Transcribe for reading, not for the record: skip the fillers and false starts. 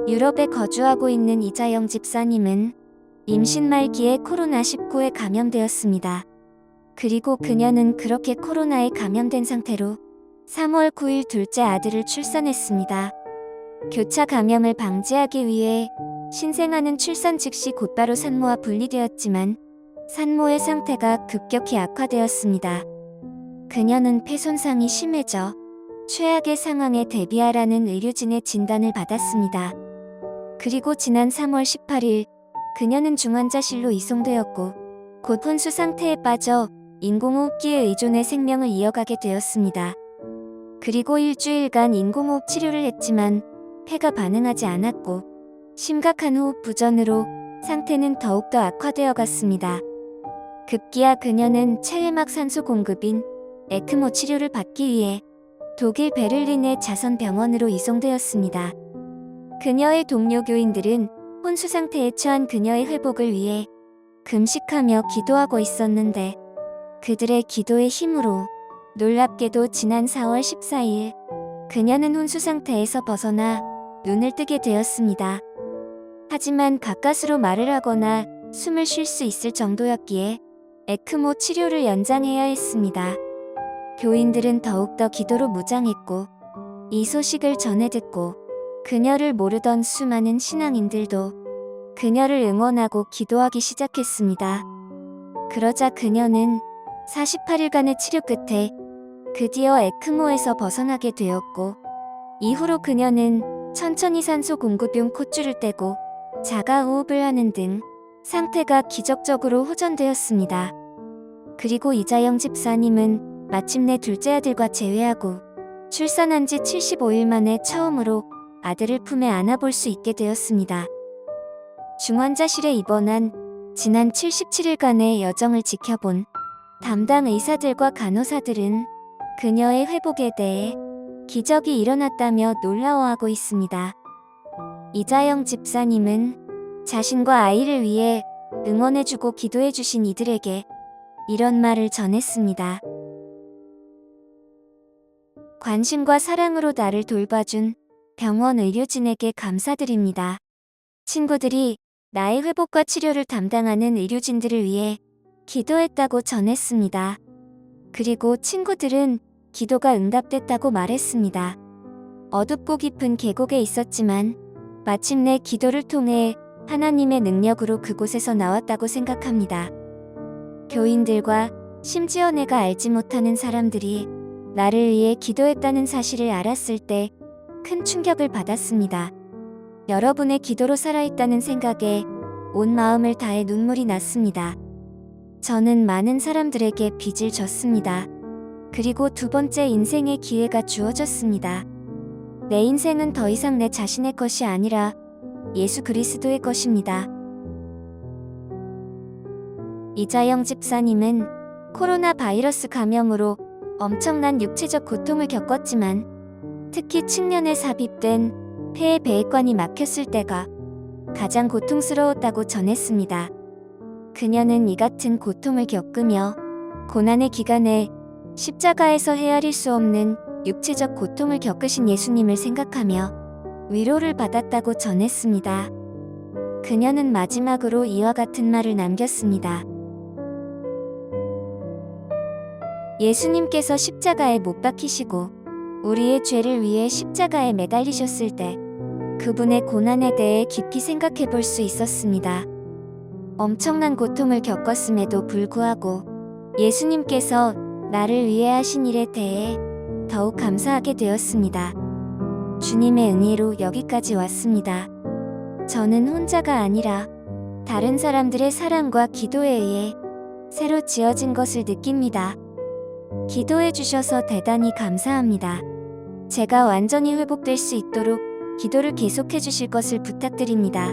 유럽에 거주하고 있는 이자영 집사님은 임신 말기에 코로나19에 감염되었습니다. 그리고 그녀는 그렇게 코로나에 감염된 상태로 3월 9일 둘째 아들을 출산했습니다. 교차 감염을 방지하기 위해 신생아는 출산 즉시 곧바로 산모와 분리되었지만 산모의 상태가 급격히 악화되었습니다. 그녀는 폐 손상이 심해져 최악의 상황에 대비하라는 의료진의 진단을 받았습니다. 그리고 지난 3월 18일 그녀는 중환자실로 이송되었고 곧 혼수 상태에 빠져 인공호흡기에 의존해 생명을 이어가게 되었습니다. 그리고 일주일간 인공호흡 치료를 했지만 폐가 반응하지 않았고 심각한 호흡 부전으로 상태는 더욱더 악화되어 갔습니다. 급기야 그녀는 최외막 산소 공급인 에크모 치료를 받기 위해 독일 베를린의 자선병원으로 이송되었습니다. 그녀의 동료 교인들은 혼수 상태에 처한 그녀의 회복을 위해 금식하며 기도하고 있었는데 그들의 기도의 힘으로 놀랍게도 지난 4월 14일 그녀는 혼수 상태에서 벗어나 눈을 뜨게 되었습니다. 하지만 가까스로 말을 하거나 숨을 쉴 수 있을 정도였기에 에크모 치료를 연장해야 했습니다. 교인들은 더욱더 기도로 무장했고 이 소식을 전해 듣고 그녀를 모르던 수많은 신앙인들도 그녀를 응원하고 기도하기 시작했습니다. 그러자 그녀는 48일간의 치료 끝에 드디어 에크모에서 벗어나게 되었고 이후로 그녀는 천천히 산소 공급용 콧줄을 떼고 자가 호흡을 하는 등 상태가 기적적으로 호전되었습니다. 그리고 이자영 집사님은 마침내 둘째 아들과 재회하고 출산한 지 75일 만에 처음으로 아들을 품에 안아볼 수 있게 되었습니다. 중환자실에 입원한 지난 77일간의 여정을 지켜본 담당 의사들과 간호사들은 그녀의 회복에 대해 기적이 일어났다며 놀라워하고 있습니다. 이자영 집사님은 자신과 아이를 위해 응원해주고 기도해주신 이들에게 이런 말을 전했습니다. 관심과 사랑으로 나를 돌봐준 병원 의료진에게 감사드립니다. 친구들이 나의 회복과 치료를 담당하는 의료진들을 위해 기도했다고 전했습니다. 그리고 친구들은 기도가 응답됐다고 말했습니다. 어둡고 깊은 계곡에 있었지만 마침내 기도를 통해 하나님의 능력으로 그곳에서 나왔다고 생각합니다. 교인들과 심지어 내가 알지 못하는 사람들이 나를 위해 기도했다는 사실을 알았을 때 큰 충격을 받았습니다. 여러분의 기도로 살아있다는 생각에 온 마음을 다해 눈물이 났습니다. 저는 많은 사람들에게 빚을 졌습니다. 그리고 두 번째 인생의 기회가 주어졌습니다. 내 인생은 더 이상 내 자신의 것이 아니라 예수 그리스도의 것입니다. 이자영 집사님은 코로나 바이러스 감염으로 엄청난 육체적 고통을 겪었지만 특히 측면에 삽입된 폐의 배액관이 막혔을 때가 가장 고통스러웠다고 전했습니다. 그녀는 이 같은 고통을 겪으며 고난의 기간에 십자가에서 헤아릴 수 없는 육체적 고통을 겪으신 예수님을 생각하며 위로를 받았다고 전했습니다. 그녀는 마지막으로 이와 같은 말을 남겼습니다. 예수님께서 십자가에 못 박히시고 우리의 죄를 위해 십자가에 매달리셨을 때 그분의 고난에 대해 깊이 생각해 볼 수 있었습니다. 엄청난 고통을 겪었음에도 불구하고 예수님께서 나를 위해 하신 일에 대해 더욱 감사하게 되었습니다. 주님의 은혜로 여기까지 왔습니다. 저는 혼자가 아니라 다른 사람들의 사랑과 기도에 의해 새로 지어진 것을 느낍니다. 기도해 주셔서 대단히 감사합니다. 제가 완전히 회복될 수 있도록 기도를 계속해 주실 것을 부탁드립니다.